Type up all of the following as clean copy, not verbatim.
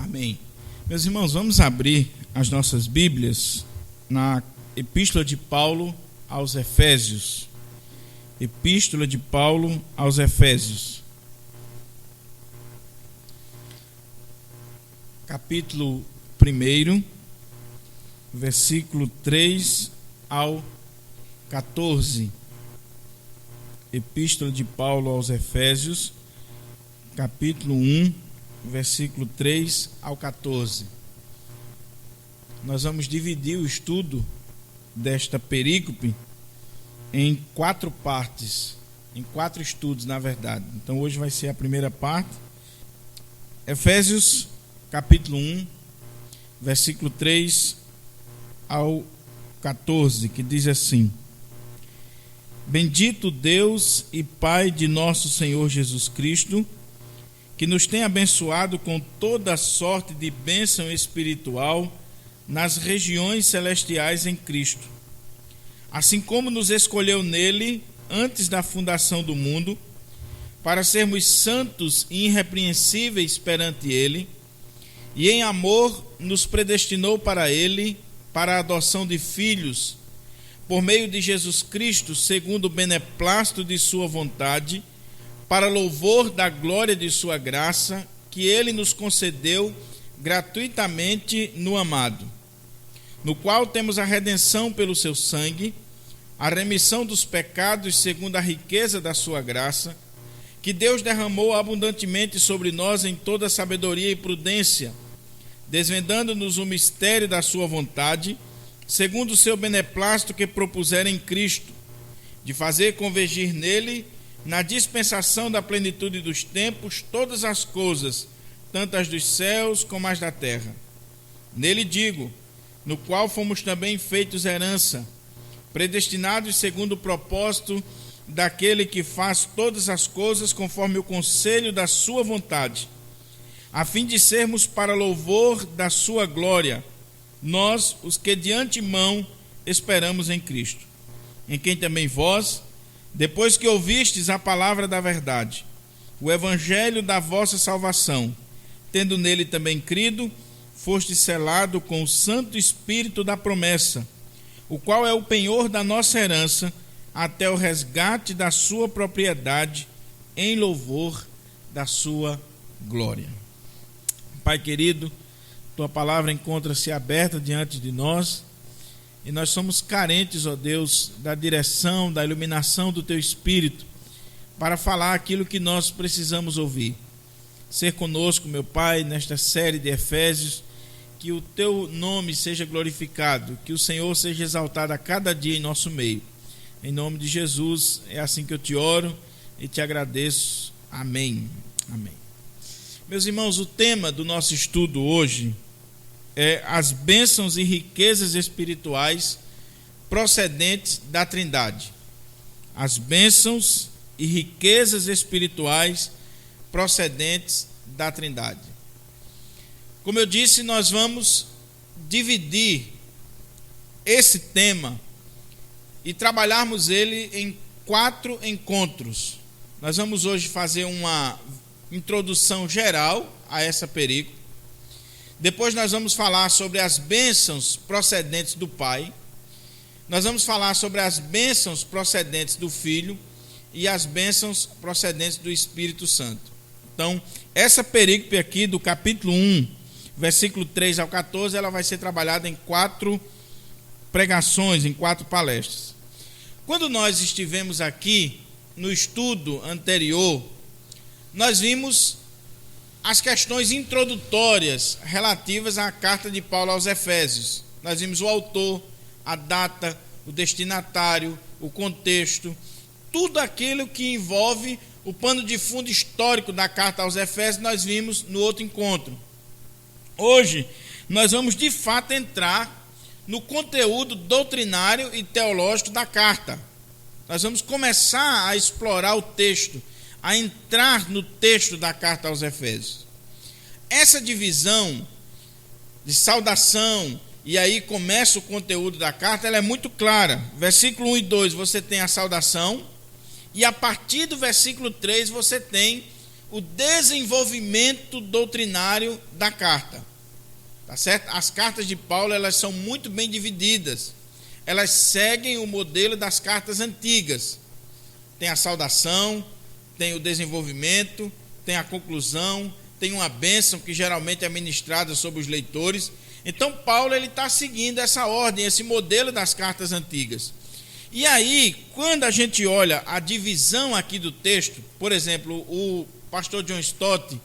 Amém. Meus irmãos, vamos abrir as nossas Bíblias na Epístola de Paulo aos Efésios. Epístola de Paulo aos Efésios. Capítulo 1, versículo 3 ao 14. Epístola de Paulo aos Efésios, capítulo 1, versículo 3 ao 14. Nós vamos dividir o estudo desta perícope em 4 partes, em 4 estudos, na verdade. Então hoje vai ser a primeira parte. Efésios, capítulo 1, versículo 3 ao 14, que diz assim: Bendito Deus e Pai de nosso Senhor Jesus Cristo, que nos tem abençoado com toda sorte de bênção espiritual nas regiões celestiais em Cristo, assim como nos escolheu nele antes da fundação do mundo, para sermos santos e irrepreensíveis perante ele, e em amor nos predestinou para ele, para a adoção de filhos, por meio de Jesus Cristo, segundo o beneplácito de sua vontade, para louvor da glória de sua graça, que ele nos concedeu gratuitamente no amado, no qual temos a redenção pelo seu sangue, a remissão dos pecados segundo a riqueza da sua graça, que Deus derramou abundantemente sobre nós em toda sabedoria e prudência, desvendando-nos o mistério da sua vontade, segundo o seu beneplácito que propusera em Cristo, de fazer convergir nele, na dispensação da plenitude dos tempos, todas as coisas, tanto as dos céus como as da terra. Nele digo, no qual fomos também feitos herança, predestinados segundo o propósito daquele que faz todas as coisas conforme o conselho da sua vontade, a fim de sermos para louvor da sua glória, nós, os que de antemão esperamos em Cristo, em quem também vós, depois que ouvistes a palavra da verdade, o evangelho da vossa salvação, tendo nele também crido, foste selado com o Santo Espírito da promessa, o qual é o penhor da nossa herança, até o resgate da sua propriedade, em louvor da sua glória. Pai querido, tua palavra encontra-se aberta diante de nós, e nós somos carentes, ó Deus, da direção, da iluminação do teu Espírito, para falar aquilo que nós precisamos ouvir. Ser conosco, meu Pai, nesta série de Efésios, que o teu nome seja glorificado, que o Senhor seja exaltado a cada dia em nosso meio. Em nome de Jesus, é assim que eu te oro e te agradeço. Amém. Amém. Meus irmãos, o tema do nosso estudo hoje é as bênçãos e riquezas espirituais procedentes da Trindade. As bênçãos e riquezas espirituais procedentes da Trindade. Como eu disse, nós vamos dividir esse tema e trabalharmos ele em 4 encontros. Nós vamos hoje fazer uma introdução geral a essa perícope. Depois nós vamos falar sobre as bênçãos procedentes do Pai. Nós vamos falar sobre as bênçãos procedentes do Filho e as bênçãos procedentes do Espírito Santo. Então, essa perícope aqui do capítulo 1, versículo 3 ao 14, ela vai ser trabalhada em 4 pregações, em 4 palestras. Quando nós estivemos aqui no estudo anterior, nós vimos as questões introdutórias relativas à carta de Paulo aos Efésios. Nós vimos o autor, a data, o destinatário, o contexto, tudo aquilo que envolve o pano de fundo histórico da carta aos Efésios, nós vimos no outro encontro. Hoje, nós vamos de fato entrar no conteúdo doutrinário e teológico da carta. Nós vamos começar a explorar o texto, a entrar no texto da carta aos Efésios. Essa divisão de saudação, e aí começa o conteúdo da carta, ela é muito clara. Versículo 1 e 2 você tem a saudação, e a partir do versículo 3 você tem o desenvolvimento doutrinário da carta. Tá certo? As cartas de Paulo, elas são muito bem divididas. Elas seguem o modelo das cartas antigas. Tem a saudação, tem o desenvolvimento, tem a conclusão, tem uma bênção que geralmente é ministrada sobre os leitores. Então Paulo está seguindo essa ordem, esse modelo das cartas antigas. E aí, quando a gente olha a divisão aqui do texto, por exemplo, o pastor John Stott,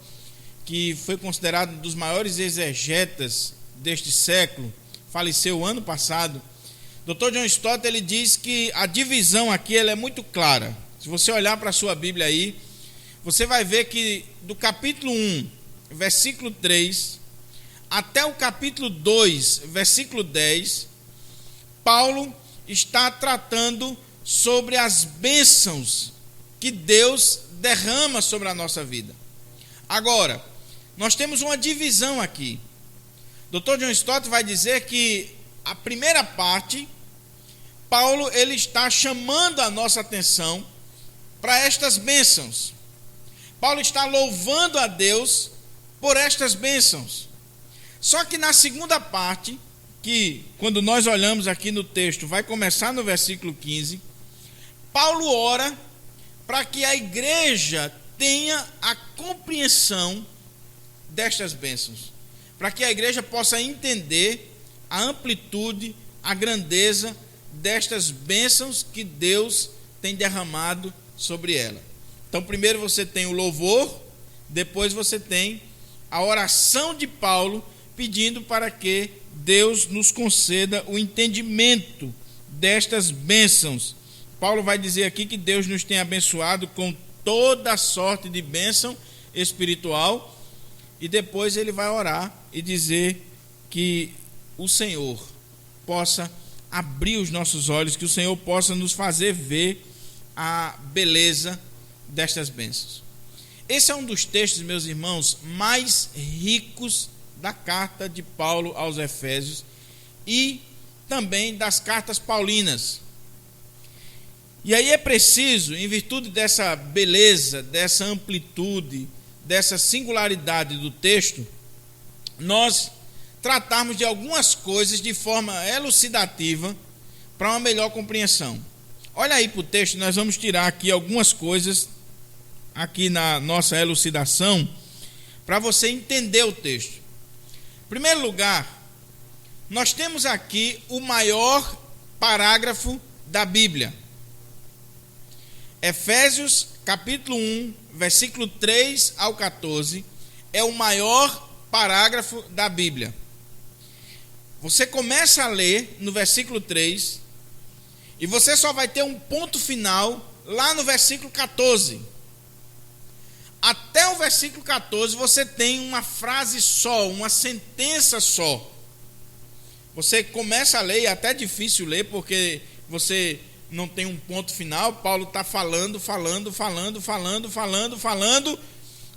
que foi considerado um dos maiores exegetas deste século, faleceu ano passado. Dr. John Stott, ele diz que a divisão aqui ela é muito clara. Se você olhar para a sua Bíblia aí, você vai ver que do capítulo 1, versículo 3, até o capítulo 2, versículo 10, Paulo está tratando sobre as bênçãos que Deus derrama sobre a nossa vida. Agora, nós temos uma divisão aqui. Dr. John Stott vai dizer que a primeira parte, Paulo ele está chamando a nossa atenção para estas bênçãos. Paulo está louvando a Deus por estas bênçãos. Só que na segunda parte, que quando nós olhamos aqui no texto, vai começar no versículo 15, Paulo ora para que a igreja tenha a compreensão destas bênçãos, para que a igreja possa entender a amplitude, a grandeza destas bênçãos que Deus tem derramado sobre ela. Então, primeiro você tem o louvor, depois você tem a oração de Paulo, pedindo para que Deus nos conceda o entendimento destas bênçãos. Paulo vai dizer aqui que Deus nos tem abençoado com toda sorte de bênção espiritual, e depois ele vai orar e dizer que o Senhor possa abrir os nossos olhos, que o Senhor possa nos fazer ver a beleza destas bênçãos. Esse é um dos textos, meus irmãos, mais ricos da carta de Paulo aos Efésios e também das cartas paulinas. E aí é preciso, em virtude dessa beleza, dessa amplitude, dessa singularidade do texto, nós tratarmos de algumas coisas de forma elucidativa para uma melhor compreensão. Olha aí para o texto, nós vamos tirar aqui algumas coisas aqui na nossa elucidação para você entender o texto. Em primeiro lugar, nós temos aqui o maior parágrafo da Bíblia. Efésios capítulo 1, versículo 3 ao 14, é o maior parágrafo da Bíblia. Você começa a ler no versículo 3 e você só vai ter um ponto final lá no versículo 14. Até o versículo 14 você tem uma frase só, uma sentença só. Você começa a ler, e é até difícil ler porque você não tem um ponto final. Paulo está falando,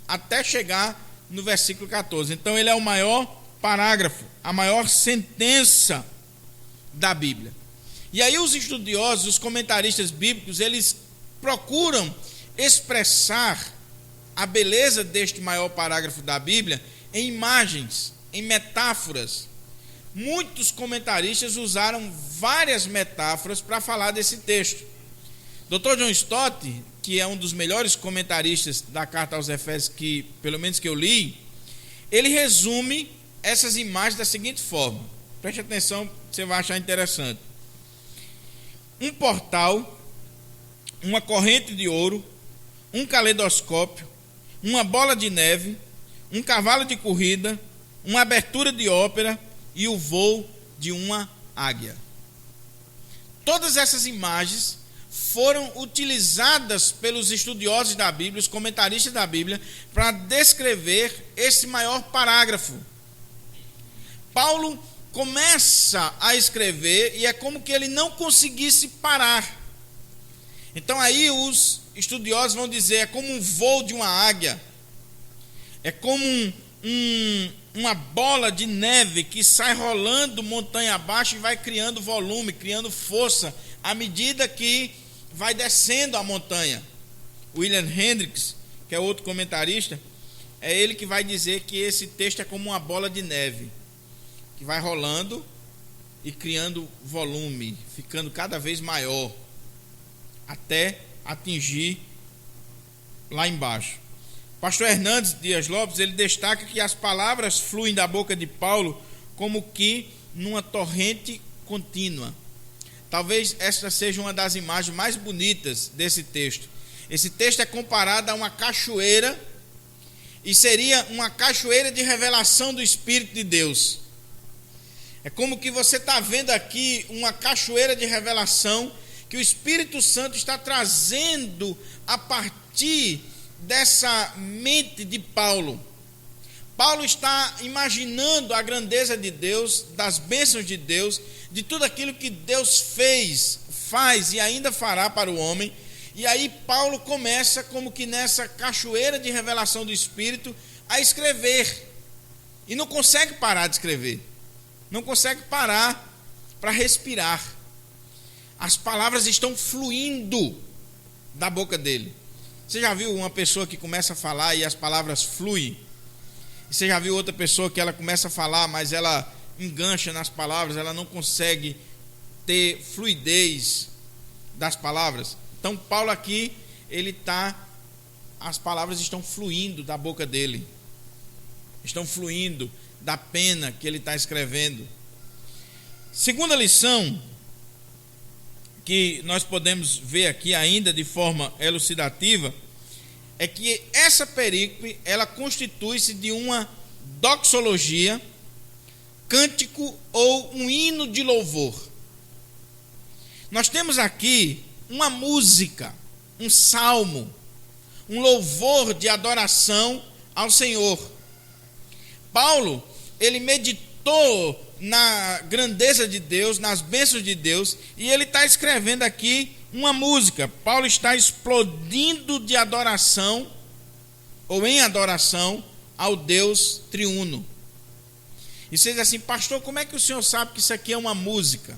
até chegar no versículo 14. Então ele é o maior parágrafo, a maior sentença da Bíblia. E aí os estudiosos, os comentaristas bíblicos, eles procuram expressar a beleza deste maior parágrafo da Bíblia em imagens, em metáforas. Muitos comentaristas usaram várias metáforas para falar desse texto. Dr. John Stott, que é um dos melhores comentaristas da carta aos Efésios, que pelo menos que eu li, ele resume essas imagens da seguinte forma. Preste atenção, você vai achar interessante. Um portal, uma corrente de ouro, um caleidoscópio, uma bola de neve, um cavalo de corrida, uma abertura de ópera e o voo de uma águia. Todas essas imagens foram utilizadas pelos estudiosos da Bíblia, os comentaristas da Bíblia, para descrever esse maior parágrafo. Paulo começa a escrever e é como que ele não conseguisse parar. Então aí os estudiosos vão dizer, é como um voo de uma águia, é como uma bola de neve que sai rolando montanha abaixo e vai criando volume, criando força, à medida que vai descendo a montanha. William Hendricks, que é outro comentarista, é ele que vai dizer que esse texto é como uma bola de neve, que vai rolando e criando volume, ficando cada vez maior, até atingir lá embaixo. Pastor Hernandes Dias Lopes, ele destaca que as palavras fluem da boca de Paulo como que numa torrente contínua. Talvez esta seja uma das imagens mais bonitas desse texto. Esse texto é comparado a uma cachoeira, e seria uma cachoeira de revelação do Espírito de Deus. É como que você está vendo aqui uma cachoeira de revelação que o Espírito Santo está trazendo a partir dessa mente de Paulo. Paulo está imaginando a grandeza de Deus, das bênçãos de Deus, de tudo aquilo que Deus fez, faz e ainda fará para o homem. E aí Paulo começa como que nessa cachoeira de revelação do Espírito a escrever. E não consegue parar de escrever. Não consegue parar para respirar. As palavras estão fluindo da boca dele. Você já viu uma pessoa que começa a falar e as palavras fluem? Você já viu outra pessoa que ela começa a falar, mas ela engancha nas palavras, ela não consegue ter fluidez das palavras? Então Paulo aqui, as palavras estão fluindo da boca dele, estão fluindo da pena que ele está escrevendo. Segunda lição que nós podemos ver aqui ainda de forma elucidativa é que essa perícope, ela constitui-se de uma doxologia, cântico ou um hino de louvor. Nós temos aqui uma música, um salmo, um louvor de adoração ao Senhor. Paulo, ele meditou na grandeza de Deus, nas bênçãos de Deus, e ele está escrevendo aqui uma música. Paulo está explodindo de adoração, ou em adoração, ao Deus triuno. E você diz assim: pastor, como é que o senhor sabe que isso aqui é uma música?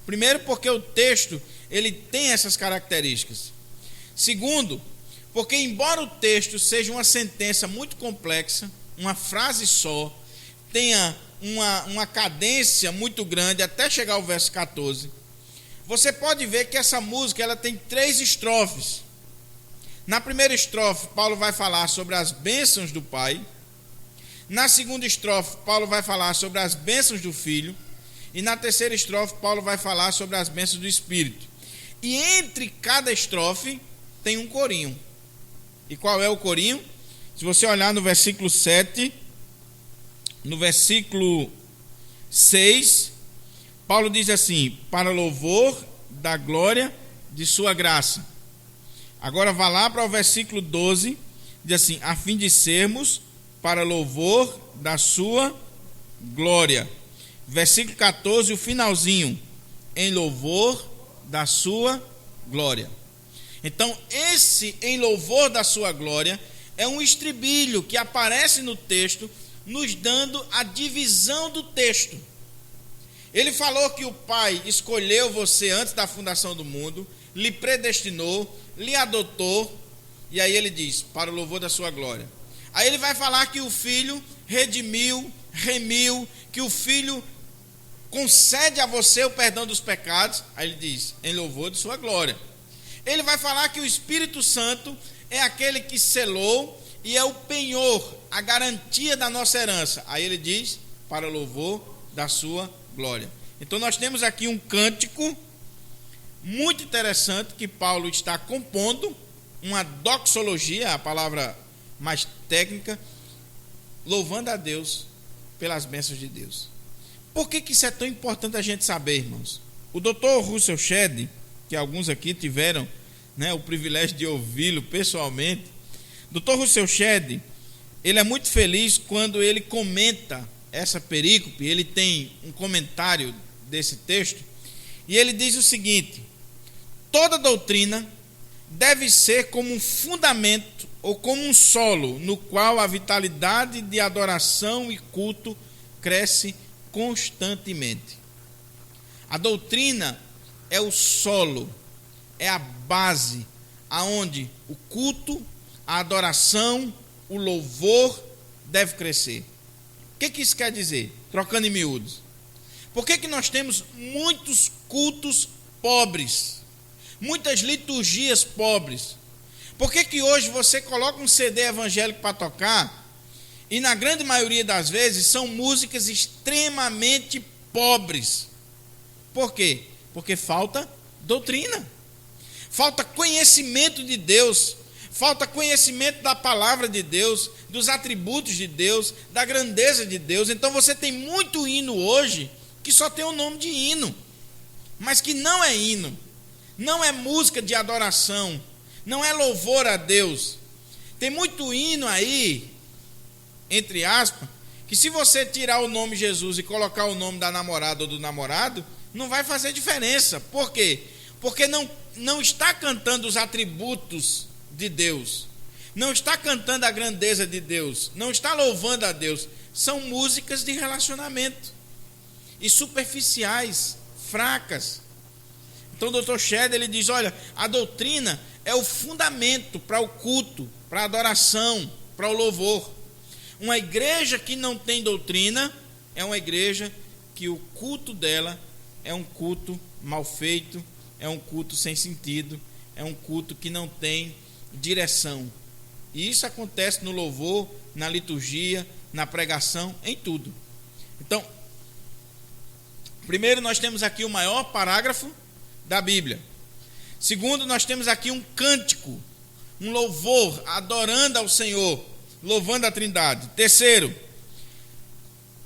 Primeiro, porque o texto, ele tem essas características. Segundo, porque embora o texto seja uma sentença muito complexa, uma frase só, tenha uma cadência muito grande até chegar ao verso 14, você pode ver que essa música ela tem 3 estrofes. Na primeira estrofe, Paulo vai falar sobre as bênçãos do Pai. Na segunda estrofe, Paulo vai falar sobre as bênçãos do Filho. E na terceira estrofe, Paulo vai falar sobre as bênçãos do Espírito. E entre cada estrofe tem um corinho. E qual é o corinho? Se você olhar no versículo 7, no versículo 6, Paulo diz assim: para louvor da glória de sua graça. Agora vá lá para o versículo 12, diz assim: a fim de sermos para louvor da sua glória. Versículo 14, o finalzinho: em louvor da sua glória. Então, esse em louvor da sua glória é um estribilho que aparece no texto, nos dando a divisão do texto. Ele falou que o Pai escolheu você antes da fundação do mundo, lhe predestinou, lhe adotou, e aí ele diz: para o louvor da sua glória. Aí ele vai falar que o Filho redimiu, remiu, que o Filho concede a você o perdão dos pecados. Aí ele diz: em louvor de sua glória. Ele vai falar que o Espírito Santo é aquele que selou e é o penhor, a garantia da nossa herança. Aí ele diz: para o louvor da sua glória. Então nós temos aqui um cântico muito interessante que Paulo está compondo, uma doxologia, a palavra mais técnica, louvando a Deus pelas bênçãos de Deus. Por que isso é tão importante a gente saber, irmãos? O Dr. Russell Shedd, que alguns aqui tiveram o privilégio de ouvi-lo pessoalmente, Dr. Russell Shedd, ele é muito feliz quando ele comenta essa perícope. Ele tem um comentário desse texto e ele diz o seguinte: toda doutrina deve ser como um fundamento ou como um solo no qual a vitalidade de adoração e culto cresce constantemente. A doutrina é o solo, é a base aonde o culto, a adoração, o louvor deve crescer. O que isso quer dizer? Trocando em miúdos. Por que nós temos muitos cultos pobres? Muitas liturgias pobres? Por que hoje você coloca um CD evangélico para tocar e na grande maioria das vezes são músicas extremamente pobres? Por quê? Porque falta doutrina, falta conhecimento de Deus, falta conhecimento da palavra de Deus, dos atributos de Deus, da grandeza de Deus. Então você tem muito hino hoje que só tem o nome de hino, mas que não é hino, não é música de adoração, não é louvor a Deus. Tem muito hino aí, entre aspas, que se você tirar o nome Jesus e colocar o nome da namorada ou do namorado, não vai fazer diferença. Por quê? Porque não está cantando os atributos de Deus, não está cantando a grandeza de Deus, não está louvando a Deus. São músicas de relacionamento e superficiais, fracas. Então o Dr. Shedd, ele diz, olha, a doutrina é o fundamento para o culto, para a adoração, para o louvor. Uma igreja que não tem doutrina é uma igreja que o culto dela é um culto mal feito, é um culto sem sentido, é um culto que não tem direção. E isso acontece no louvor, na liturgia, na pregação, em tudo. Então, primeiro nós temos aqui o maior parágrafo da Bíblia. Segundo, nós temos aqui um cântico, um louvor, adorando ao Senhor, louvando a Trindade. Terceiro,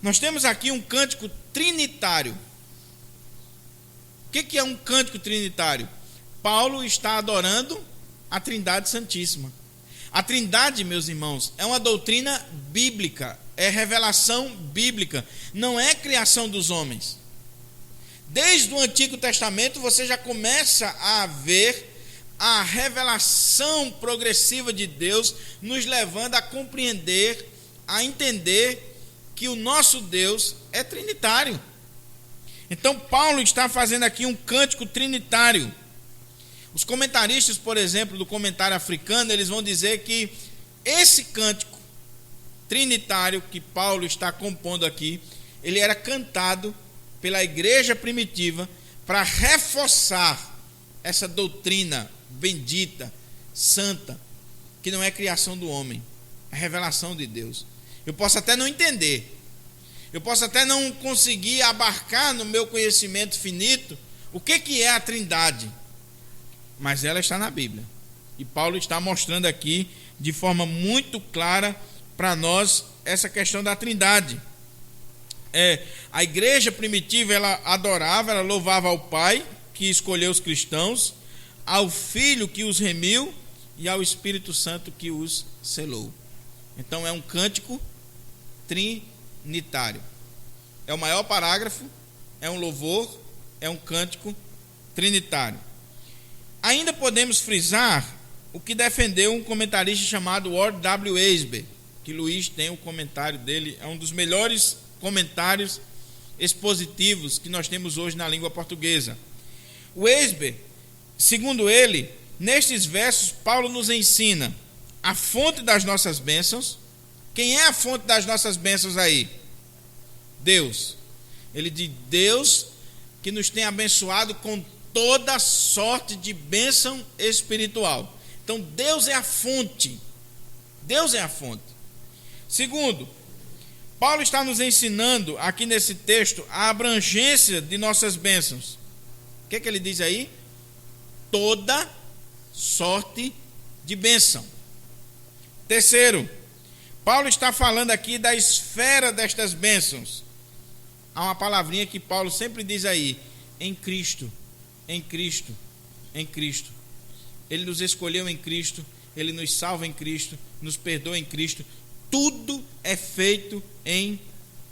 nós temos aqui um cântico trinitário. O que é um cântico trinitário? Paulo está adorando a Trindade Santíssima. A Trindade, meus irmãos, é uma doutrina bíblica, é revelação bíblica, não é criação dos homens. Desde o Antigo Testamento você já começa a ver a revelação progressiva de Deus nos levando a compreender, a entender que o nosso Deus é trinitário. Então Paulo está fazendo aqui um cântico trinitário. Os comentaristas, por exemplo, do comentário africano, eles vão dizer que esse cântico trinitário que Paulo está compondo aqui, ele era cantado pela igreja primitiva para reforçar essa doutrina bendita, santa, que não é criação do homem, é revelação de Deus. Eu posso até não entender, eu posso até não conseguir abarcar no meu conhecimento finito o que é a Trindade, mas ela está na Bíblia. E Paulo está mostrando aqui de forma muito clara para nós essa questão da Trindade. A igreja primitiva, ela adorava, ela louvava ao Pai que escolheu os cristãos, ao Filho que os remiu e ao Espírito Santo que os selou. Então é um cântico trinitário. É o maior parágrafo, é um louvor, é um cântico trinitário. Ainda podemos frisar o que defendeu um comentarista chamado Ward W. Eisber, que Luiz tem o comentário dele, é um dos melhores comentários expositivos que nós temos hoje na língua portuguesa. O Eisber, segundo ele, nestes versos Paulo nos ensina a fonte das nossas bênçãos. Quem é a fonte das nossas bênçãos aí? Deus. Ele diz, Deus que nos tem abençoado com toda sorte de bênção espiritual. Então Deus é a fonte. Deus é a fonte. Segundo, Paulo está nos ensinando aqui nesse texto a abrangência de nossas bênçãos. O que ele diz aí? Toda sorte de bênção. Terceiro, Paulo está falando aqui da esfera destas bênçãos. Há uma palavrinha que Paulo sempre diz aí, em Cristo, em Cristo, em Cristo. Ele nos escolheu em Cristo, Ele nos salva em Cristo, nos perdoa em Cristo. Tudo é feito em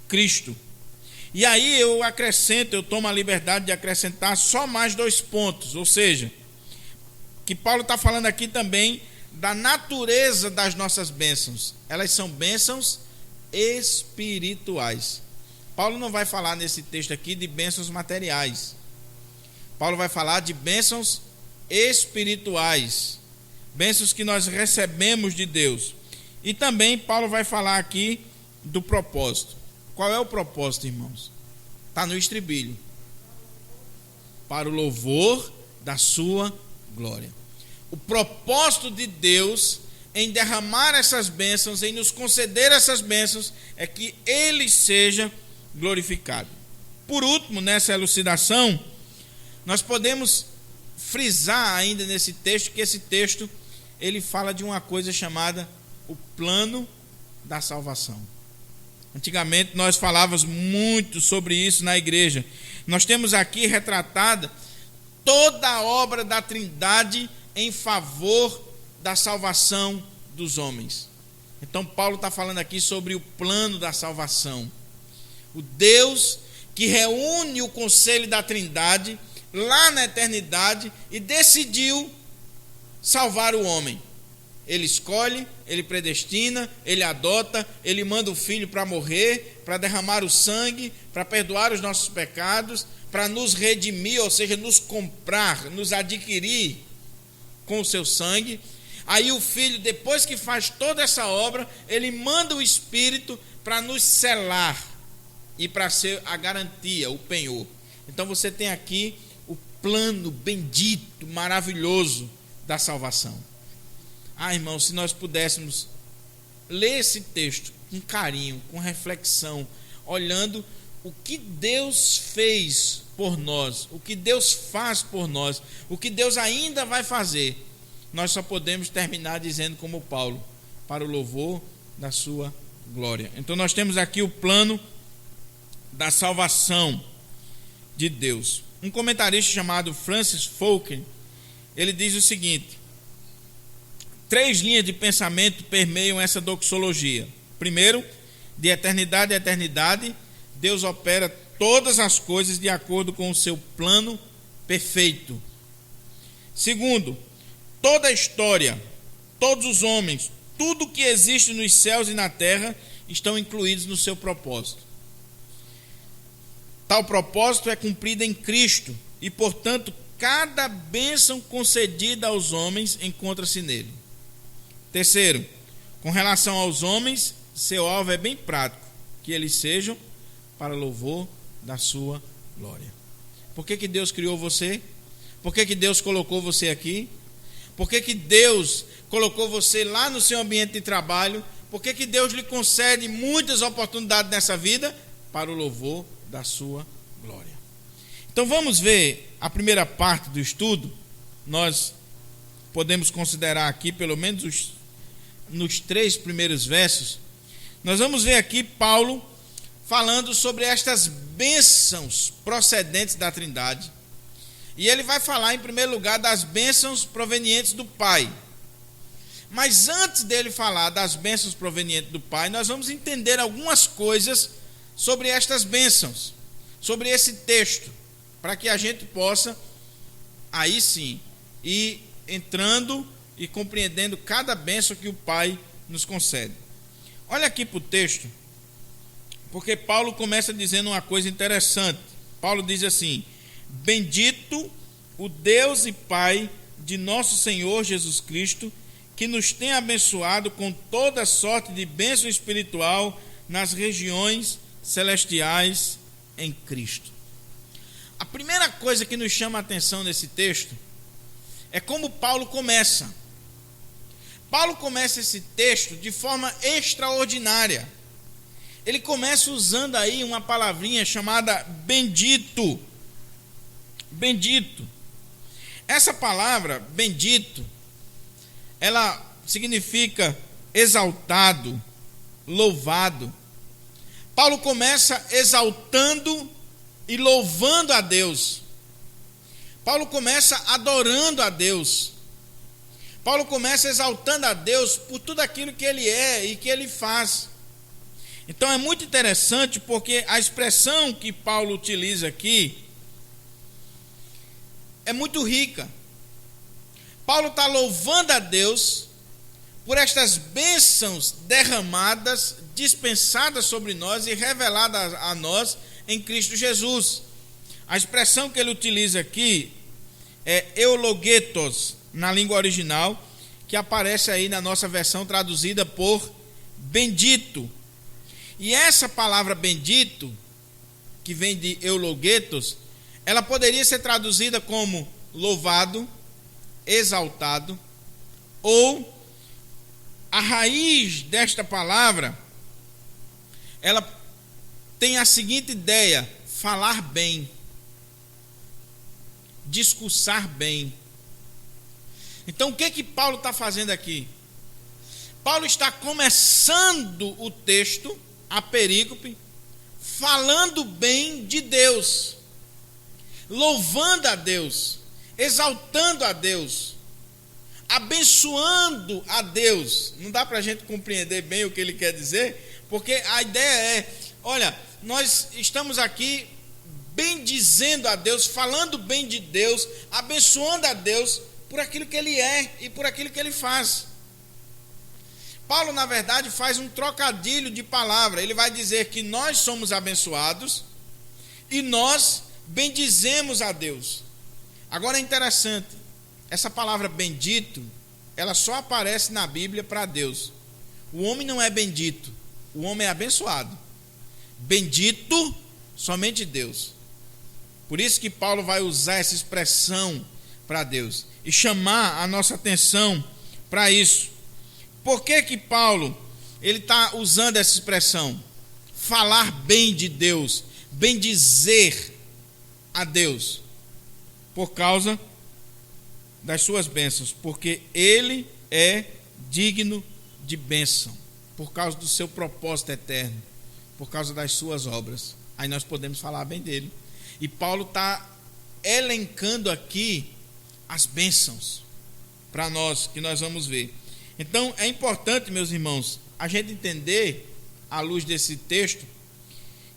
Cristo. E aí eu tomo a liberdade de acrescentar só mais 2 pontos, ou seja, que Paulo está falando aqui também da natureza das nossas bênçãos. Elas são bênçãos espirituais. Paulo não vai falar nesse texto aqui de bênçãos materiais. Paulo vai falar de bênçãos espirituais. bênçãos que nós recebemos de Deus. E também Paulo vai falar aqui do propósito. Qual é o propósito, irmãos? Está no estribilho. Para o louvor da sua glória. O propósito de Deus em derramar essas bênçãos, em nos conceder essas bênçãos, é que Ele seja glorificado. Por último, nessa elucidação, nós podemos frisar ainda nesse texto, que esse texto, ele fala de uma coisa chamada o plano da salvação. Antigamente nós falávamos muito sobre isso na igreja. Nós temos aqui retratada toda a obra da Trindade em favor da salvação dos homens. Então Paulo está falando aqui sobre o plano da salvação. O Deus que reúne o conselho da Trindade lá na eternidade e decidiu salvar o homem. Ele escolhe, ele predestina, ele adota, ele manda o filho para morrer, para derramar o sangue, para perdoar os nossos pecados, para nos redimir, ou seja, nos comprar, nos adquirir com o seu sangue. Aí o filho, depois que faz toda essa obra, ele manda o Espírito para nos selar e para ser a garantia, o penhor. Então você tem aqui o plano bendito, maravilhoso da salvação. Irmãos, se nós pudéssemos ler esse texto com carinho, com reflexão, olhando o que Deus fez por nós, o que Deus faz por nós, o que Deus ainda vai fazer, nós só podemos terminar dizendo como Paulo, para o louvor da sua glória. Então nós temos aqui o plano da salvação de Deus. Um comentarista chamado Francis Falken, ele diz o seguinte: 3 linhas de pensamento permeiam essa doxologia. Primeiro, de eternidade a eternidade, Deus opera todas as coisas de acordo com o seu plano perfeito. Segundo, toda a história, todos os homens, tudo que existe nos céus e na terra estão incluídos no seu propósito. Tal propósito é cumprido em Cristo e, portanto, cada bênção concedida aos homens encontra-se nele. Terceiro, com relação aos homens, seu alvo é bem prático, que eles sejam para louvor da sua glória. Por que Deus criou você? Por que Deus colocou você aqui? Por que Deus colocou você lá no seu ambiente de trabalho? Por que Deus lhe concede muitas oportunidades nessa vida? Para o louvor da sua glória. Então vamos ver a primeira parte do estudo. Nós podemos considerar aqui pelo menos nos 3 primeiros versos. Nós vamos ver aqui Paulo falando sobre estas bênçãos procedentes da Trindade. E ele vai falar em primeiro lugar das bênçãos provenientes do Pai. Mas antes dele falar das bênçãos provenientes do Pai, nós vamos entender algumas coisas sobre estas bênçãos, sobre esse texto, para que a gente possa, aí sim, ir entrando e compreendendo cada bênção que o Pai nos concede. Olha aqui para o texto, porque Paulo começa dizendo uma coisa interessante. Paulo diz assim: bendito o Deus e Pai de nosso Senhor Jesus Cristo, que nos tem abençoado com toda sorte de bênção espiritual nas regiões celestiais em Cristo. A primeira coisa que nos chama a atenção nesse texto é como Paulo começa. Paulo começa esse texto de forma extraordinária. Ele começa usando aí uma palavrinha chamada bendito. Bendito. Essa palavra, bendito, ela significa exaltado, louvado. Paulo começa exaltando e louvando a Deus. Paulo começa adorando a Deus. Paulo começa exaltando a Deus por tudo aquilo que ele é e que ele faz. Então é muito interessante, porque a expressão que Paulo utiliza aqui é muito rica. Paulo está louvando a Deus por estas bênçãos derramadas, dispensadas sobre nós e reveladas a nós em Cristo Jesus. A expressão que ele utiliza aqui é eulogetos, na língua original, que aparece aí na nossa versão traduzida por bendito. E essa palavra bendito, que vem de eulogetos, ela poderia ser traduzida como louvado, exaltado, ou a raiz desta palavra, ela tem a seguinte ideia: falar bem, discursar bem. Então o que Paulo está fazendo aqui? Paulo está começando o texto, a perícope, falando bem de Deus, louvando a Deus, exaltando a Deus, abençoando a Deus. Não dá para a gente compreender bem o que ele quer dizer, porque a ideia é: olha, nós estamos aqui bendizendo a Deus, falando bem de Deus, abençoando a Deus por aquilo que ele é e por aquilo que ele faz. Paulo, na verdade, faz um trocadilho de palavra. Ele vai dizer que nós somos abençoados e nós bendizemos a Deus. Agora é interessante, essa palavra bendito, ela só aparece na Bíblia para Deus. O homem não é bendito, o homem é abençoado. Bendito somente Deus. Por isso que Paulo vai usar essa expressão para Deus e chamar a nossa atenção para isso. Por que Paulo ele está usando essa expressão? Falar bem de Deus, bendizer a Deus, por causa das suas bênçãos, porque ele é digno de bênção, por causa do seu propósito eterno, por causa das suas obras. Aí nós podemos falar bem dele. E Paulo está elencando aqui as bênçãos para nós, que nós vamos ver. Então é importante, meus irmãos, a gente entender, à luz desse texto,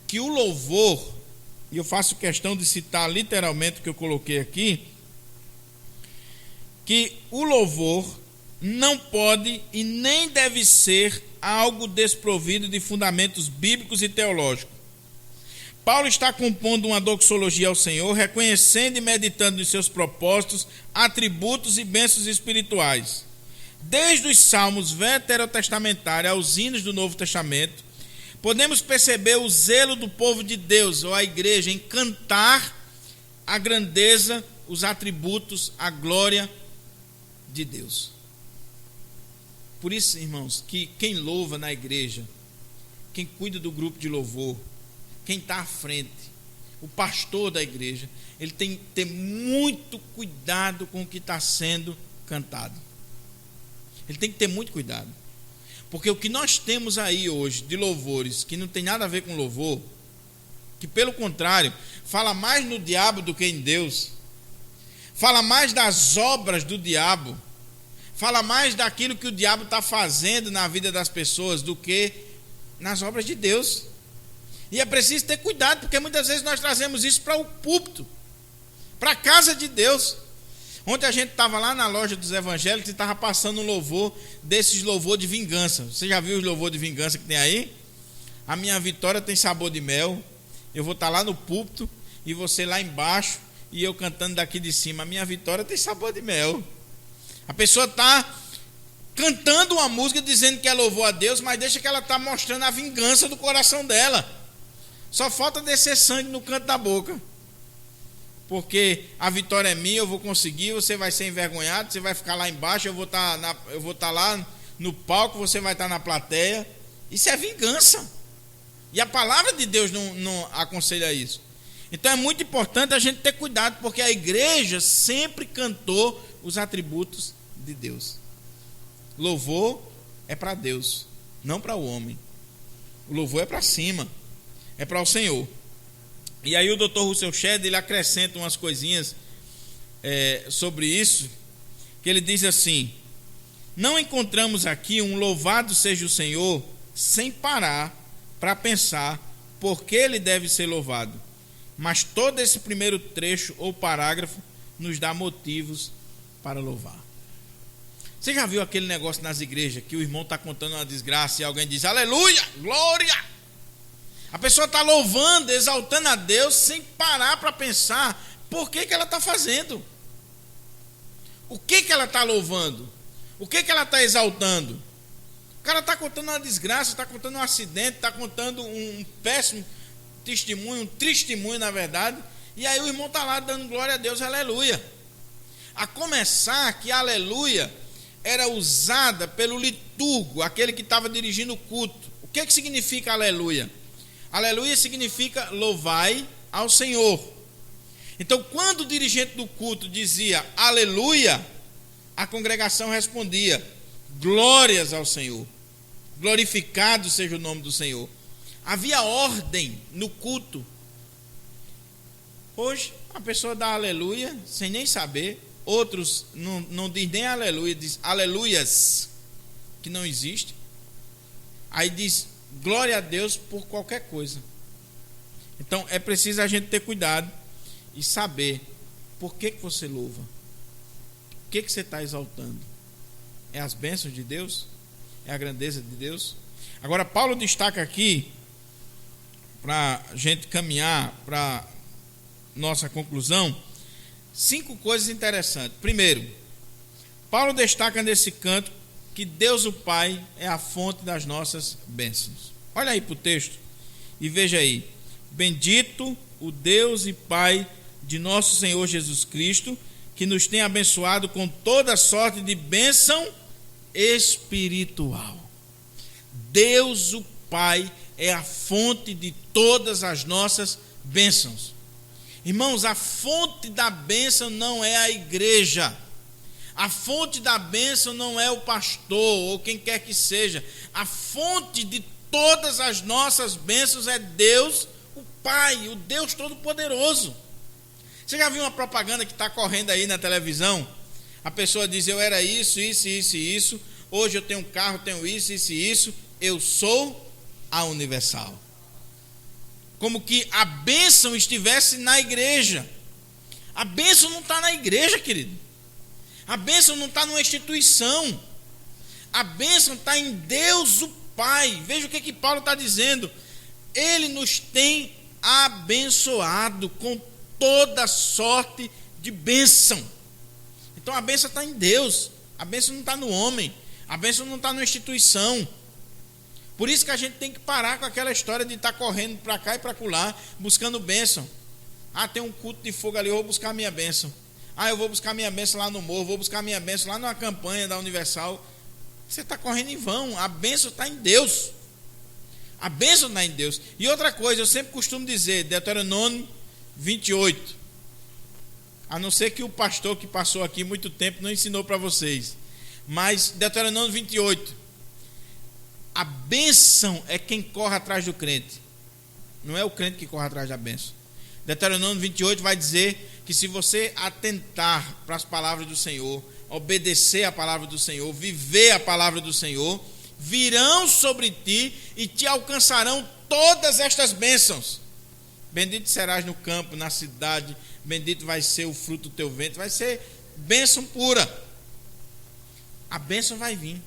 que o louvor, e eu faço questão de citar literalmente o que eu coloquei aqui, que o louvor não pode e nem deve ser algo desprovido de fundamentos bíblicos e teológicos. Paulo está compondo uma doxologia ao Senhor, reconhecendo e meditando em seus propósitos, atributos e bênçãos espirituais. Desde os salmos veterotestamentários aos hinos do Novo Testamento, podemos perceber o zelo do povo de Deus, ou a igreja, em cantar a grandeza, os atributos, a glória de Deus. Por isso, irmãos, que quem louva na igreja, quem cuida do grupo de louvor, quem está à frente, o pastor da igreja, ele tem que ter muito cuidado com o que está sendo cantado. Ele tem que ter muito cuidado, porque o que nós temos aí hoje de louvores que não tem nada a ver com louvor, que pelo contrário fala mais no diabo do que em Deus, fala mais das obras do diabo, fala mais daquilo que o diabo está fazendo na vida das pessoas do que nas obras de Deus. E é preciso ter cuidado, porque muitas vezes nós trazemos isso para o púlpito, para a casa de Deus. Ontem a gente estava lá na loja dos evangélicos e estava passando um louvor, desses louvor de vingança. Você já viu os louvor de vingança que tem aí? A minha vitória tem sabor de mel. Eu vou estar lá no púlpito e você lá embaixo e eu cantando daqui de cima. A minha vitória tem sabor de mel. A pessoa está cantando uma música dizendo que é louvor a Deus, mas deixa que ela está mostrando a vingança do coração dela. Só falta descer sangue no canto da boca. Porque a vitória é minha, eu vou conseguir, você vai ser envergonhado, você vai ficar lá embaixo, eu vou estar lá no palco, você vai estar na plateia. Isso é vingança. E a palavra de Deus não aconselha isso. Então é muito importante a gente ter cuidado, porque a igreja sempre cantou os atributos de Deus. Louvor é para Deus, não para o homem. O louvor é para cima, é para o Senhor. E aí o Dr. Russell Shedd, ele acrescenta umas coisinhas sobre isso, que ele diz assim: não encontramos aqui um louvado seja o Senhor sem parar para pensar por que ele deve ser louvado, mas todo esse primeiro trecho ou parágrafo nos dá motivos para louvar. Você já viu aquele negócio nas igrejas que o irmão está contando uma desgraça e alguém diz aleluia, glória? A pessoa está louvando, exaltando a Deus sem parar para pensar por que ela está fazendo. O que ela está louvando? O que ela está exaltando? O cara está contando uma desgraça, está contando um acidente, está contando um péssimo testemunho, um testemunho na verdade, e aí o irmão está lá dando glória a Deus, aleluia. A começar que aleluia era usada pelo liturgo, aquele que estava dirigindo o culto. O que significa aleluia? Aleluia significa louvai ao Senhor. Então, quando o dirigente do culto dizia aleluia, a congregação respondia glórias ao Senhor, glorificado seja o nome do Senhor. Havia ordem no culto. Hoje a pessoa dá aleluia sem nem saber. Outros não diz nem aleluia, diz aleluias, que não existe. Aí diz glória a Deus por qualquer coisa. Então é preciso a gente ter cuidado e saber por que você louva. O que você está exaltando? É as bênçãos de Deus? É a grandeza de Deus? Agora Paulo destaca aqui, para a gente caminhar para nossa conclusão, 5 coisas interessantes. Primeiro, Paulo destaca nesse canto que Deus o Pai é a fonte das nossas bênçãos. Olha aí para o texto e veja aí: bendito o Deus e Pai de nosso Senhor Jesus Cristo, que nos tem abençoado com toda sorte de bênção espiritual. Deus o Pai é a fonte de todas as nossas bênçãos. Irmãos, a fonte da bênção não é a igreja. A fonte da bênção não é o pastor ou quem quer que seja. A fonte de todas as nossas bênçãos é Deus, o Pai, o Deus Todo-Poderoso. Você já viu uma propaganda que está correndo aí na televisão? A pessoa diz: eu era isso, isso, isso e isso. Hoje eu tenho um carro, tenho isso, isso e isso. Eu sou a Universal. Como que a bênção estivesse na igreja. A bênção não está na igreja, querido. A bênção não está numa instituição. A bênção está em Deus o Pai. Veja o que Paulo está dizendo. Ele nos tem abençoado com toda sorte de bênção. Então a bênção está em Deus. A bênção não está no homem. A bênção não está numa instituição. Por isso que a gente tem que parar com aquela história de estar correndo para cá e para acolá, buscando bênção. Ah, tem um culto de fogo ali, eu vou buscar a minha bênção. Ah, eu vou buscar a minha bênção lá no morro, vou buscar a minha bênção lá numa campanha da Universal. Você está correndo em vão. A bênção está em Deus. A bênção está em Deus. E outra coisa, eu sempre costumo dizer, Deuteronômio 28. A não ser que o pastor que passou aqui muito tempo não ensinou para vocês. Mas Deuteronômio 28. A bênção é quem corre atrás do crente. Não é o crente que corre atrás da bênção. Deuteronômio 28 vai dizer que se você atentar para as palavras do Senhor, obedecer a palavra do Senhor, viver a palavra do Senhor, virão sobre ti e te alcançarão todas estas bênçãos. Bendito serás no campo, na cidade, bendito vai ser o fruto do teu ventre, vai ser bênção pura. A bênção vai vir.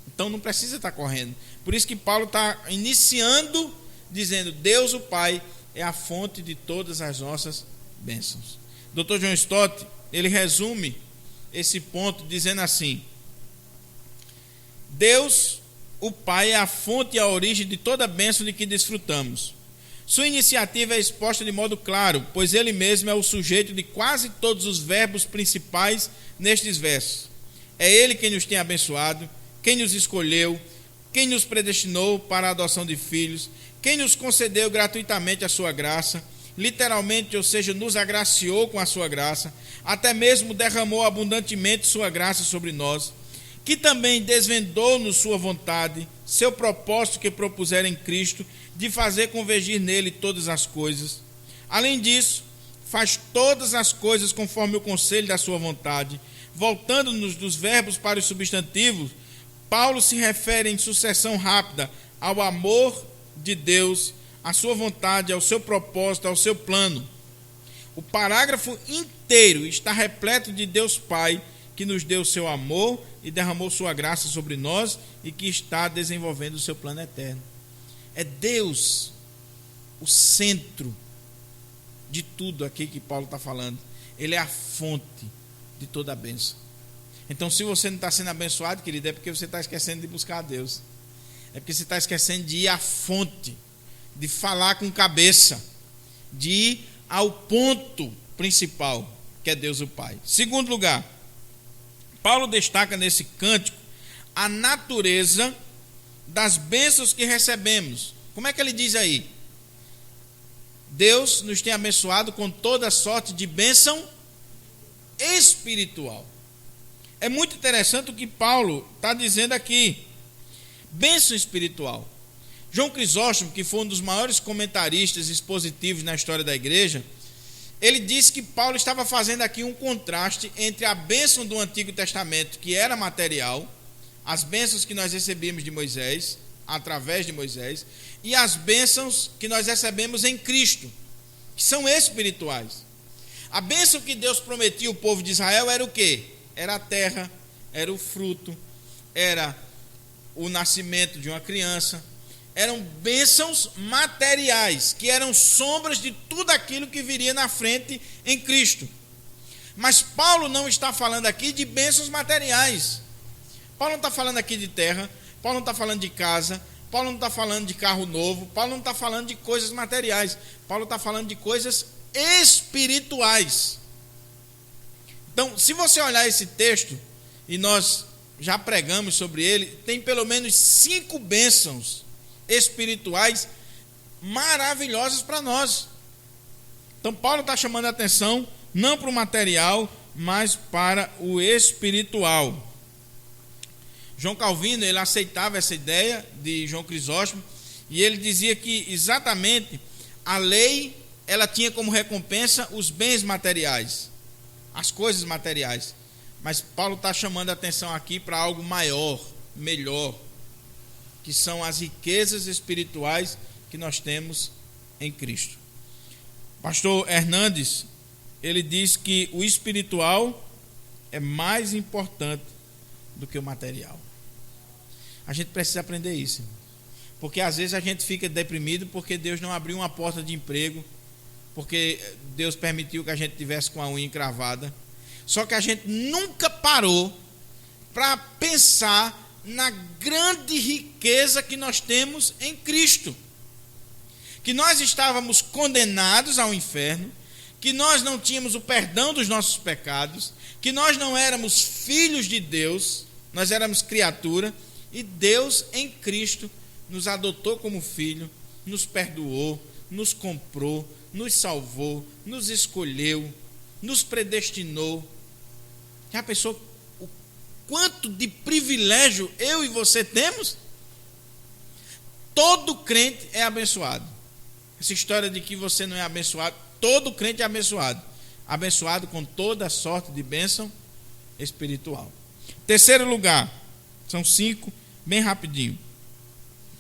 Então não precisa estar correndo. Por isso que Paulo está iniciando dizendo: Deus o Pai é a fonte de todas as nossas bênçãos. Dr. John Stott, ele resume esse ponto dizendo assim: Deus o Pai é a fonte e a origem de toda a bênção de que desfrutamos. Sua iniciativa é exposta de modo claro, pois ele mesmo é o sujeito de quase todos os verbos principais nestes versos. É ele quem nos tem abençoado, quem nos escolheu, quem nos predestinou para a adoção de filhos, quem nos concedeu gratuitamente a sua graça, literalmente, ou seja, nos agraciou com a sua graça, até mesmo derramou abundantemente sua graça sobre nós, que também desvendou-nos sua vontade, seu propósito que propusera em Cristo, de fazer convergir nele todas as coisas. Além disso, faz todas as coisas conforme o conselho da sua vontade. Voltando-nos dos verbos para os substantivos, Paulo se refere em sucessão rápida ao amor de Deus, à sua vontade, ao seu propósito, ao seu plano. O parágrafo inteiro está repleto de Deus Pai, que nos deu o seu amor e derramou sua graça sobre nós e que está desenvolvendo o seu plano eterno. É Deus o centro de tudo aqui que Paulo está falando. Ele é a fonte de toda a bênção. Então, se você não está sendo abençoado, querido, é porque você está esquecendo de buscar a Deus. É porque você está esquecendo de ir à fonte, de falar com cabeça, de ir ao ponto principal, que é Deus o Pai. Segundo lugar, Paulo destaca nesse cântico a natureza das bênçãos que recebemos. Como é que ele diz aí? Deus nos tem abençoado com toda sorte de bênção espiritual. É muito interessante o que Paulo está dizendo aqui. Bênção espiritual. João Crisóstomo, que foi um dos maiores comentaristas expositivos na história da igreja, ele disse que Paulo estava fazendo aqui um contraste entre a bênção do Antigo Testamento, que era material, as bênçãos que nós recebíamos de Moisés, através de Moisés, e as bênçãos que nós recebemos em Cristo, que são espirituais. A bênção que Deus prometia ao povo de Israel era o quê? Era a terra, era o fruto, era o nascimento de uma criança. Eram bênçãos materiais, que eram sombras de tudo aquilo que viria na frente em Cristo. Mas Paulo não está falando aqui de bênçãos materiais. Paulo não está falando aqui de terra, Paulo não está falando de casa, Paulo não está falando de carro novo, Paulo não está falando de coisas materiais, Paulo está falando de coisas espirituais. Então, se você olhar esse texto, e nós já pregamos sobre ele, tem pelo menos 5 bênçãos espirituais maravilhosas para nós. Então Paulo está chamando a atenção não para o material, mas para o espiritual. João Calvino, ele aceitava essa ideia de João Crisóstomo, e ele dizia que exatamente a lei, ela tinha como recompensa os bens materiais, as coisas materiais. Mas Paulo está chamando a atenção aqui para algo maior, melhor, que são as riquezas espirituais que nós temos em Cristo. Pastor Hernandes, ele diz que o espiritual é mais importante do que o material. A gente precisa aprender isso, porque às vezes a gente fica deprimido porque Deus não abriu uma porta de emprego, porque Deus permitiu que a gente tivesse com a unha encravada. Só que a gente nunca parou para pensar na grande riqueza que nós temos em Cristo. Que nós estávamos condenados ao inferno, que nós não tínhamos o perdão dos nossos pecados, que nós não éramos filhos de Deus, nós éramos criatura, e Deus em Cristo nos adotou como filho, nos perdoou, nos comprou, nos salvou, nos escolheu, nos predestinou. Já pensou o quanto de privilégio eu e você temos? Todo crente é abençoado. Essa história de que você não é abençoado, todo crente é abençoado. Abençoado com toda sorte de bênção espiritual. Terceiro lugar, são 5, bem rapidinho.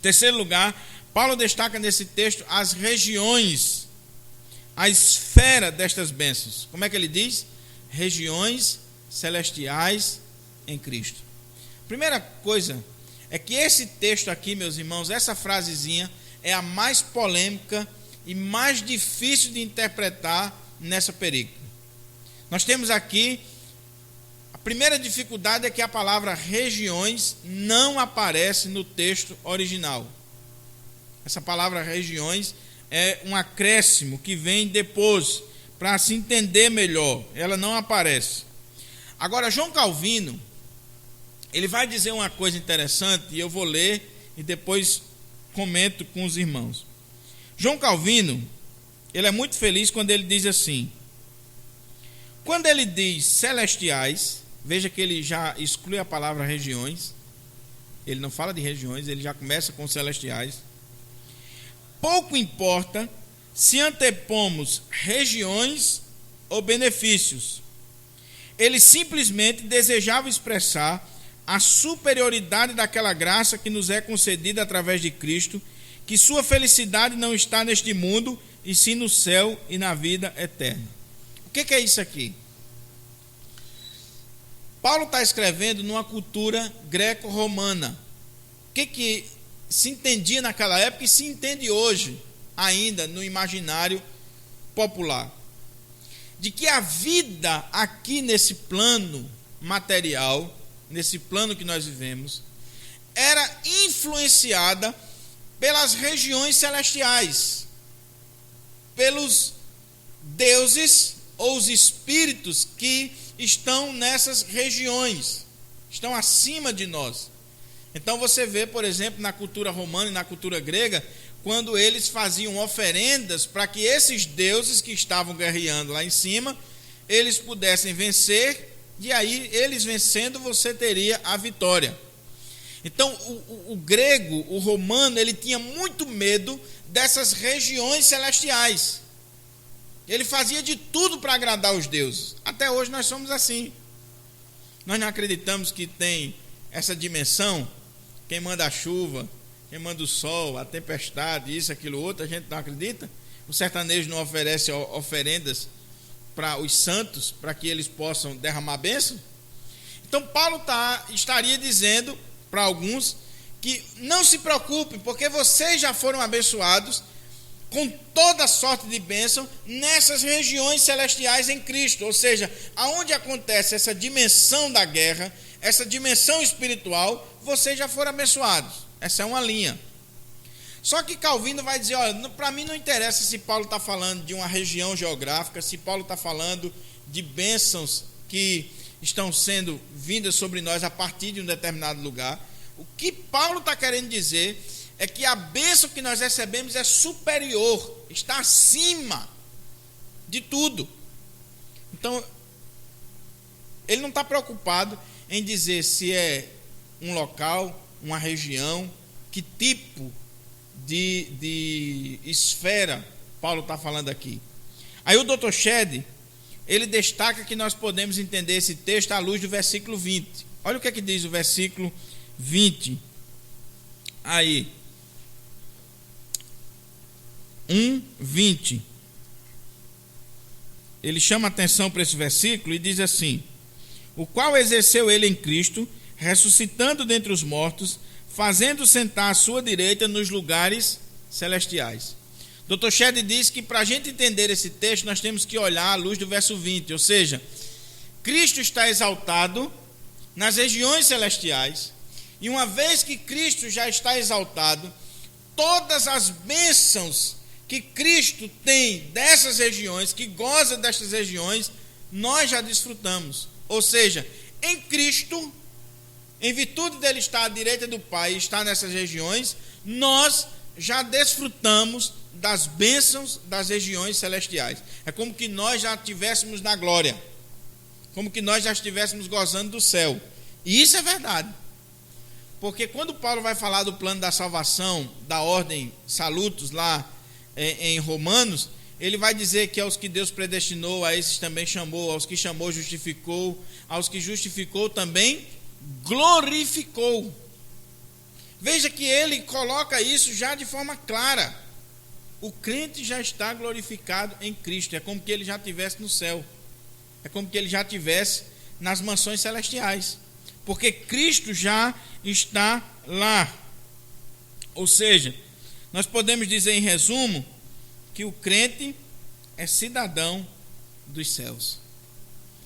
Terceiro lugar, Paulo destaca nesse texto as regiões, a esfera destas bênçãos. Como é que ele diz? Regiões celestiais em Cristo. Primeira coisa é que esse texto aqui, meus irmãos, essa frasezinha é a mais polêmica e mais difícil de interpretar nessa perícope. Nós temos aqui, a primeira dificuldade é que a palavra regiões não aparece no texto original. Essa palavra regiões é um acréscimo que vem depois, para se entender melhor, ela não aparece. Agora, João Calvino, ele vai dizer uma coisa interessante, e eu vou ler e depois comento com os irmãos. João Calvino, ele é muito feliz quando ele diz assim: quando ele diz celestiais, veja que ele já exclui a palavra regiões, ele não fala de regiões, ele já começa com celestiais. Pouco importa se antepomos regiões ou benefícios. Ele simplesmente desejava expressar a superioridade daquela graça que nos é concedida através de Cristo, que sua felicidade não está neste mundo, e sim no céu e na vida eterna. O que é isso aqui? Paulo está escrevendo numa cultura greco-romana. O que se entendia naquela época e se entende hoje ainda no imaginário popular? De que a vida aqui nesse plano material, nesse plano que nós vivemos, era influenciada pelas regiões celestiais, pelos deuses ou os espíritos que estão nessas regiões, estão acima de nós. Então você vê, por exemplo, na cultura romana e na cultura grega, quando eles faziam oferendas para que esses deuses que estavam guerreando lá em cima, eles pudessem vencer, e aí eles vencendo você teria a vitória. Então o grego, o romano, ele tinha muito medo dessas regiões celestiais. Ele fazia de tudo para agradar os deuses. Até hoje nós somos assim. Nós não acreditamos que tem essa dimensão, quem manda a chuva, quem manda o sol, a tempestade, isso, aquilo, outro, a gente não acredita. O sertanejo não oferece oferendas para os santos, para que eles possam derramar bênção. Então Paulo estaria dizendo para alguns que não se preocupem, porque vocês já foram abençoados com toda sorte de bênção nessas regiões celestiais em Cristo. Ou seja, aonde acontece essa dimensão da guerra, essa dimensão espiritual, vocês já foram abençoados. Essa é uma linha. Só que Calvino vai dizer, olha, para mim não interessa se Paulo está falando de uma região geográfica, se Paulo está falando de bênçãos que estão sendo vindas sobre nós a partir de um determinado lugar. O que Paulo está querendo dizer é que a bênção que nós recebemos é superior, está acima de tudo. Então, ele não está preocupado em dizer se é um local, uma região, que tipo de esfera Paulo está falando aqui. Aí o Dr. Shedd, ele destaca que nós podemos entender esse texto à luz do versículo 20. Olha o que é que diz o versículo 20. Aí. 1:20. Ele chama atenção para esse versículo e diz assim: o qual exerceu ele em Cristo, ressuscitando dentre os mortos, fazendo sentar à sua direita nos lugares celestiais. Dr. Shedd diz que para a gente entender esse texto, nós temos que olhar à luz do verso 20, ou seja, Cristo está exaltado nas regiões celestiais, e uma vez que Cristo já está exaltado, todas as bênçãos que Cristo tem dessas regiões, que goza destas regiões, nós já desfrutamos. Ou seja, em Cristo, em virtude dele estar à direita do Pai e estar nessas regiões, nós já desfrutamos das bênçãos das regiões celestiais. É como que nós já estivéssemos na glória, como que nós já estivéssemos gozando do céu. E isso é verdade. Porque quando Paulo vai falar do plano da salvação, da ordem salutos lá em Romanos, ele vai dizer que aos que Deus predestinou, a esses também chamou, aos que chamou justificou, aos que justificou também glorificou. Veja que ele coloca isso já de forma clara. O crente já está glorificado em Cristo, é como que ele já estivesse no céu, é como que ele já estivesse nas mansões celestiais, porque Cristo já está lá. Ou seja, nós podemos dizer em resumo que o crente é cidadão dos céus.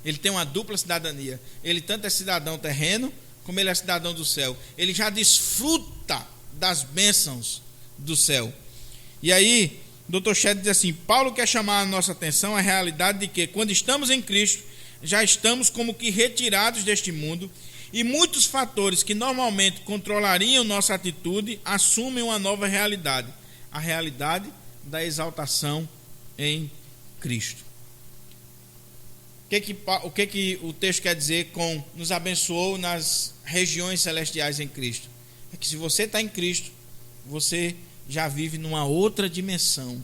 Ele tem uma dupla cidadania. Ele tanto é cidadão terreno, como ele é cidadão do céu. Ele já desfruta das bênçãos do céu. E aí, o Dr. Shedd diz assim: Paulo quer chamar a nossa atenção à realidade de que, quando estamos em Cristo, já estamos como que retirados deste mundo, e muitos fatores que normalmente controlariam nossa atitude assumem uma nova realidade, a realidade da exaltação em Cristo. O que o texto quer dizer com nos abençoou nas regiões celestiais em Cristo? É que se você está em Cristo, você já vive numa outra dimensão,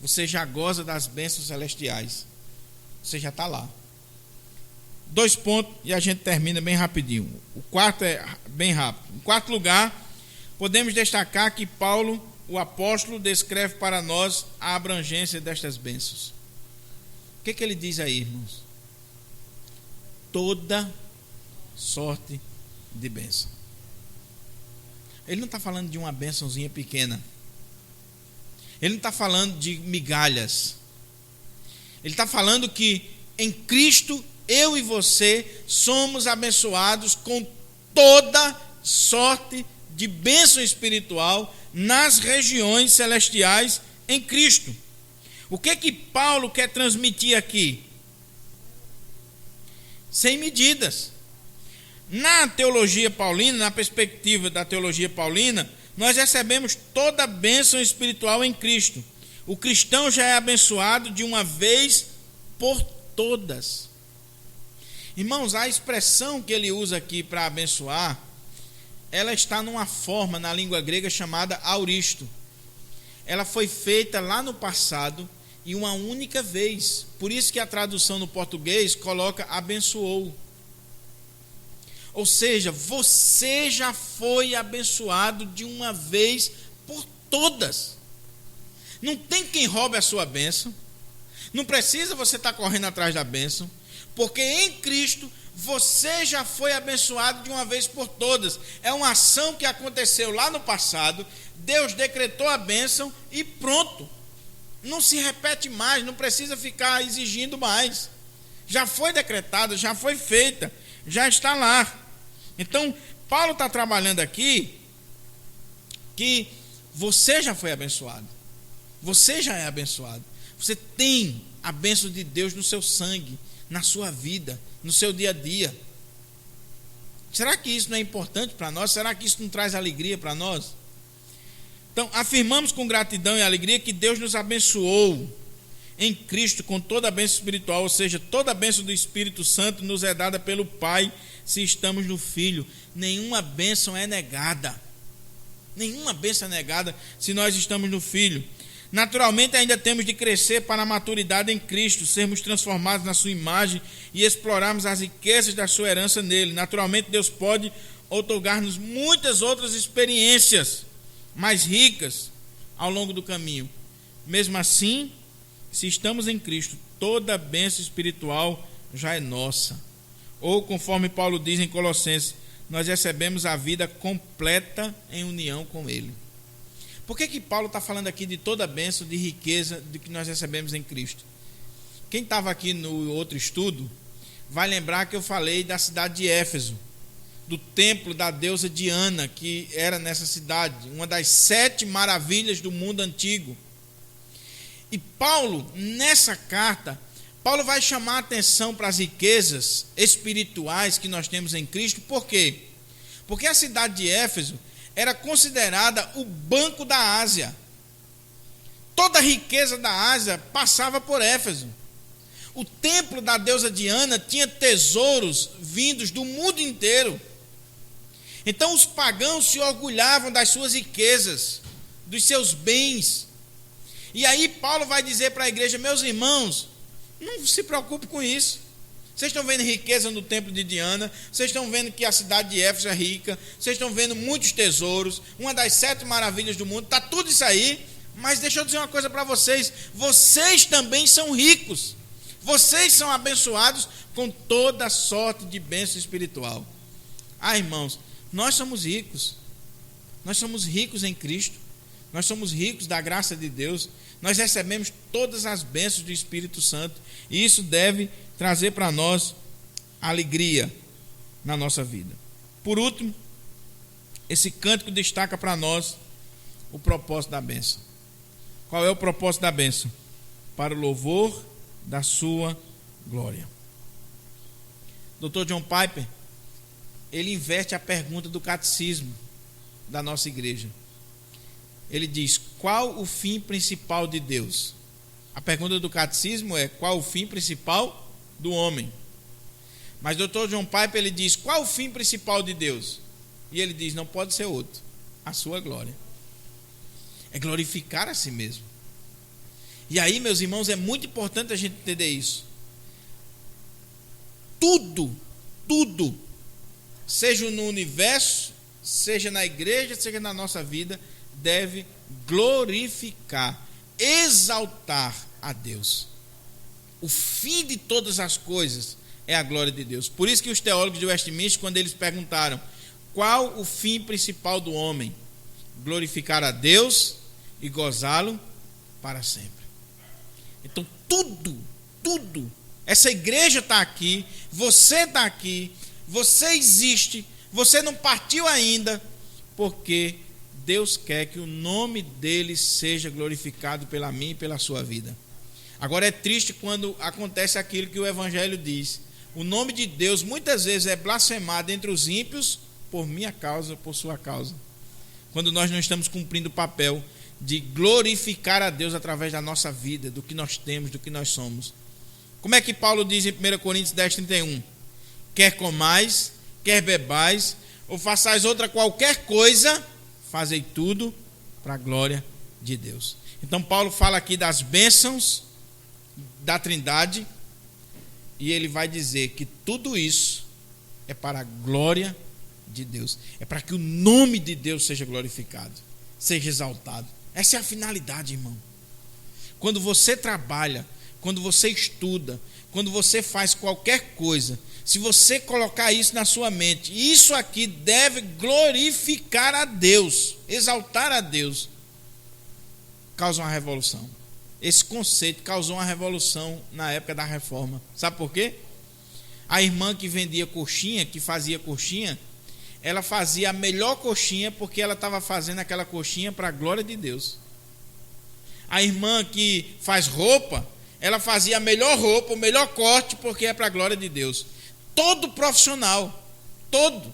você já goza das bênçãos celestiais, você já está lá. 2 pontos e a gente termina bem rapidinho. O quarto é bem rápido. Em quarto lugar, podemos destacar que Paulo, o apóstolo, descreve para nós a abrangência destas bênçãos. O que ele diz aí, irmãos? Toda sorte de bênção. Ele não está falando de uma bênçãozinha pequena. Ele não está falando de migalhas. Ele está falando que em Cristo eu e você somos abençoados com toda sorte de bênção espiritual nas regiões celestiais em Cristo. O que Paulo quer transmitir aqui? Sem medidas. Na teologia paulina, na perspectiva da teologia paulina, nós recebemos toda a bênção espiritual em Cristo. O cristão já é abençoado de uma vez por todas. Irmãos, a expressão que ele usa aqui para abençoar, ela está numa forma na língua grega chamada auristo. Ela foi feita lá no passado e uma única vez. Por isso que a tradução no português coloca abençoou. Ou seja, você já foi abençoado de uma vez por todas. Não tem quem roube a sua bênção. Não precisa você estar correndo atrás da bênção. Porque em Cristo você já foi abençoado de uma vez por todas. É uma ação que aconteceu lá no passado. Deus decretou a bênção e pronto. Não se repete mais, não precisa ficar exigindo mais. Já foi decretada, já foi feita, já está lá. Então, Paulo está trabalhando aqui que você já foi abençoado. Você já é abençoado. Você tem a bênção de Deus no seu sangue, na sua vida, no seu dia a dia. Será que isso não é importante para nós? Será que isso não traz alegria para nós? Então, afirmamos com gratidão e alegria que Deus nos abençoou em Cristo com toda a bênção espiritual, ou seja, toda a bênção do Espírito Santo nos é dada pelo Pai se estamos no Filho. Nenhuma bênção é negada. Nenhuma bênção é negada se nós estamos no Filho. Naturalmente, ainda temos de crescer para a maturidade em Cristo, sermos transformados na sua imagem e explorarmos as riquezas da sua herança nele. Naturalmente, Deus pode outorgar-nos muitas outras experiências mais ricas ao longo do caminho. Mesmo assim, se estamos em Cristo, toda a bênção espiritual já é nossa. Ou, conforme Paulo diz em Colossenses, nós recebemos a vida completa em união com Ele. Por que Paulo está falando aqui de toda a bênção, de riqueza de que nós recebemos em Cristo? Quem estava aqui no outro estudo vai lembrar que eu falei da cidade de Éfeso, do templo da deusa Diana, que era nessa cidade, uma das 7 maravilhas do mundo antigo. E Paulo, nessa carta, Paulo vai chamar a atenção para as riquezas espirituais que nós temos em Cristo. Por quê? Porque a cidade de Éfeso era considerada o banco da Ásia. Toda a riqueza da Ásia passava por Éfeso. O templo da deusa Diana tinha tesouros vindos do mundo inteiro. Então os pagãos se orgulhavam das suas riquezas, dos seus bens. E aí Paulo vai dizer para a igreja: meus irmãos, não se preocupe com isso. Vocês estão vendo riqueza no templo de Diana, vocês estão vendo que a cidade de Éfeso é rica, vocês estão vendo muitos tesouros, uma das 7 maravilhas do mundo, está tudo isso aí. Mas deixa eu dizer uma coisa para vocês: vocês também são ricos, vocês são abençoados com toda sorte de bênção espiritual. Irmãos, nós somos ricos em Cristo, nós somos ricos da graça de Deus, nós recebemos todas as bênçãos do Espírito Santo, e isso deve trazer para nós alegria na nossa vida. Por último, esse cântico destaca para nós o propósito da bênção. Qual é o propósito da bênção? Para o louvor da sua glória. Dr. John Piper, ele inverte a pergunta do catecismo da nossa igreja. Ele diz: qual o fim principal de Deus? A pergunta do catecismo é: qual o fim principal do homem? Mas Dr. John Piper, ele diz: qual o fim principal de Deus? E ele diz: não pode ser outro, a sua glória. É glorificar a si mesmo. E aí, meus irmãos, é muito importante a gente entender isso. Tudo, seja no universo, seja na igreja, seja na nossa vida, deve glorificar, exaltar a Deus. O fim de todas as coisas é a glória de Deus. Por isso que os teólogos de Westminster, quando eles perguntaram qual o fim principal do homem, glorificar a Deus e gozá-lo para sempre. Então tudo Essa igreja está aqui, você está aqui, você existe, você não partiu ainda, porque Deus quer que o nome dele seja glorificado pela mim e pela sua vida. Agora é triste quando acontece aquilo que o Evangelho diz. O nome de Deus muitas vezes é blasfemado entre os ímpios por minha causa, por sua causa. Quando nós não estamos cumprindo o papel de glorificar a Deus através da nossa vida, do que nós temos, do que nós somos. Como é que Paulo diz em 1 Coríntios 10:31? Quer comais, quer bebais, ou façais outra qualquer coisa, fazei tudo para a glória de Deus. Então Paulo fala aqui das bênçãos da Trindade, e ele vai dizer que tudo isso é para a glória de Deus. É para que o nome de Deus seja glorificado, seja exaltado. Essa é a finalidade, irmão. Quando você trabalha, quando você estuda, quando você faz qualquer coisa, se você colocar isso na sua mente, isso aqui deve glorificar a Deus, exaltar a Deus, causa uma revolução. Esse conceito causou uma revolução na época da Reforma. Sabe por quê? A irmã que vendia coxinha, que fazia coxinha, ela fazia a melhor coxinha porque ela estava fazendo aquela coxinha para a glória de Deus. A irmã que faz roupa, ela fazia a melhor roupa, o melhor corte porque é para a glória de Deus. Todo profissional, todo.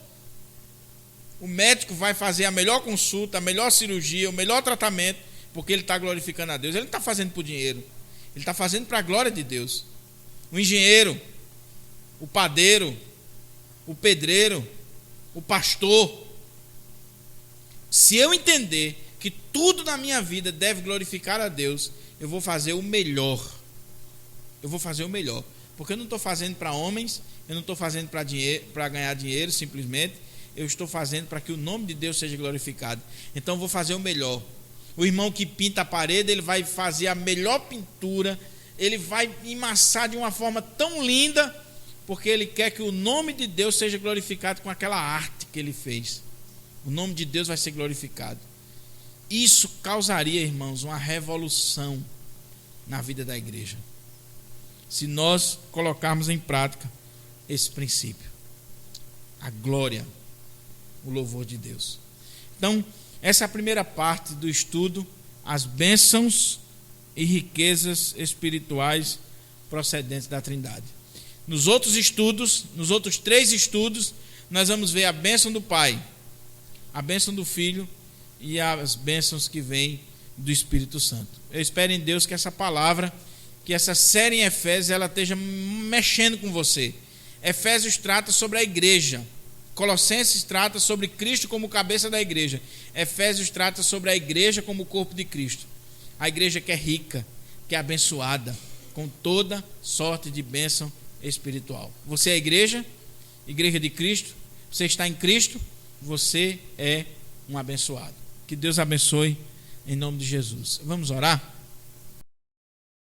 O médico vai fazer a melhor consulta, a melhor cirurgia, o melhor tratamento, porque ele está glorificando a Deus. Ele não está fazendo por dinheiro, ele está fazendo para a glória de Deus. O engenheiro, o padeiro, o pedreiro, o pastor. Se eu entender que tudo na minha vida deve glorificar a Deus, eu vou fazer o melhor. Eu vou fazer o melhor, porque eu não estou fazendo para homens, eu não estou fazendo para ganhar dinheiro simplesmente, eu estou fazendo para que o nome de Deus seja glorificado. Então eu vou fazer o melhor. O irmão que pinta a parede, ele vai fazer a melhor pintura, ele vai emassar de uma forma tão linda, porque ele quer que o nome de Deus seja glorificado com aquela arte que ele fez. O nome de Deus vai ser glorificado. Isso causaria, irmãos, uma revolução na vida da igreja, se nós colocarmos em prática esse princípio. A glória, o louvor de Deus. Então, essa é a primeira parte do estudo, as bênçãos e riquezas espirituais procedentes da Trindade. Nos outros estudos, nos outros 3 estudos, nós vamos ver a bênção do Pai, a bênção do Filho e as bênçãos que vêm do Espírito Santo. Eu espero em Deus que essa palavra, que essa série em Efésios, ela esteja mexendo com você. Efésios trata sobre a igreja. Colossenses trata sobre Cristo como cabeça da igreja. Efésios trata sobre a igreja como o corpo de Cristo. A igreja que é rica, que é abençoada, com toda sorte de bênção espiritual. Você é a igreja de Cristo, você está em Cristo, você é um abençoado. Que Deus abençoe em nome de Jesus. Vamos orar?